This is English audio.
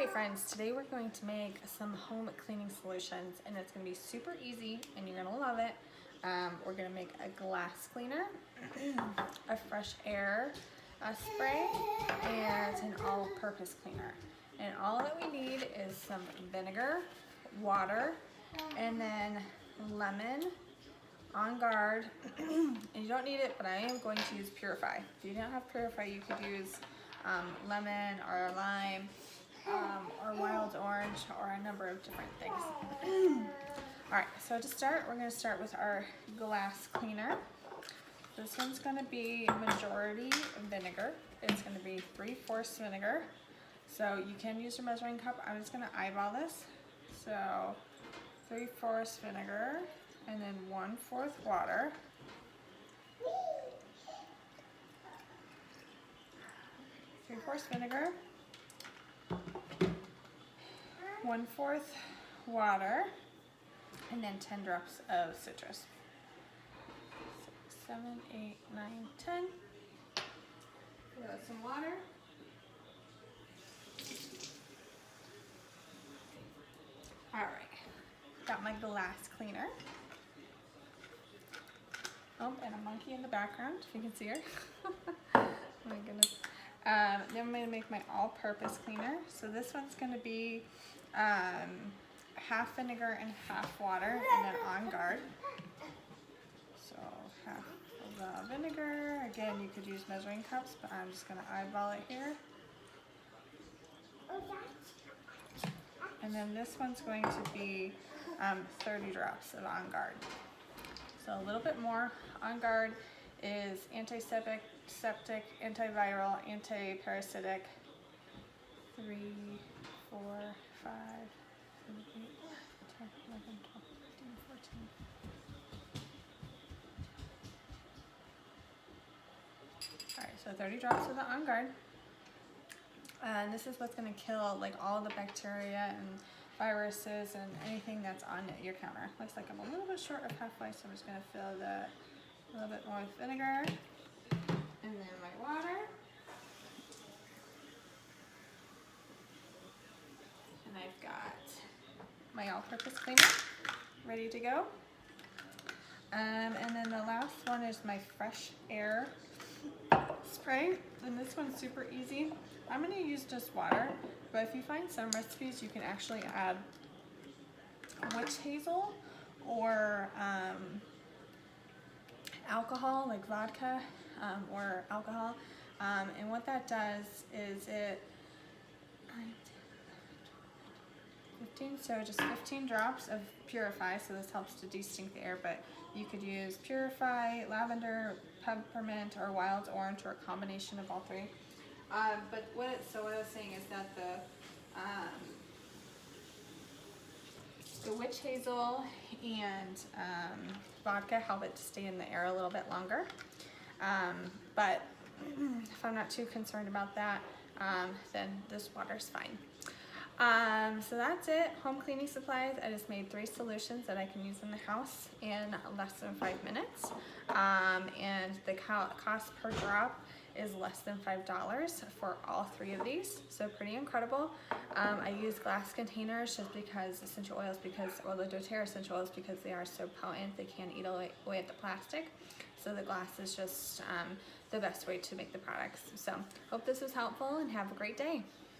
Alright friends, today we're going to make some home cleaning solutions and it's going to be super easy and you're going to love it. We're going to make a glass cleaner, a fresh air spray, and an all-purpose cleaner. And all that we need is some vinegar, water, and then lemon on guard. And you don't need it, but I am going to use Purify. If you don't have Purify, you could use lemon or lime. Or wild orange, or a number of different things. Alright, so to start, we're going to start with our glass cleaner. This one's going to be majority vinegar. It's going to be 3/4 vinegar. So you can use your measuring cup. I'm just going to eyeball this. So 3/4 vinegar, and then 1/4 water. Three-fourths vinegar, 1/4 water, and then 10 drops of citrus. 6, 7, 8, 9, 10. Give it some water. Alright, got my glass cleaner. Oh, and a monkey in the background, if you can see her. Oh my goodness. Then I'm going to make my all-purpose cleaner. So this one's going to be half vinegar and half water, and then on guard. So half of the vinegar. Again, you could use measuring cups, but I'm just going to eyeball it here. And then this one's going to be 30 drops of on guard. So a little bit more. On guard is antiseptic, antiviral, antiparasitic. 3, 4, 5, 7, 8, 10, 11, 12, 13, 14. Alright, so 30 drops of the on guard. And this is what's going to kill like all the bacteria and viruses and anything that's on your counter. Looks like I'm a little bit short of halfway, so I'm just going to fill that a little bit more with vinegar. And then my water. And I've got my all-purpose cleaner ready to go. And then the last one is my fresh air spray. And this one's super easy. I'm going to use just water, but if you find some recipes, you can actually add witch hazel or alcohol, like vodka or alcohol. And what that does is it 15 drops of Purify, so this helps to de-stink the air, but you could use Purify, lavender, peppermint, or wild orange, or a combination of all three. But what I was saying is that the witch hazel and vodka help it to stay in the air a little bit longer. But if I'm not too concerned about that, then this water's fine. So that's it. Home cleaning supplies. I just made 3 solutions that I can use in the house in less than 5 minutes. And the cost per drop is less than $5 for all 3 of these, so pretty incredible. I use glass containers just because essential oils, or the doTERRA essential oils, because they are so potent, they can't eat away at the plastic. So the glass is just the best way to make the products. So hope this was helpful and have a great day.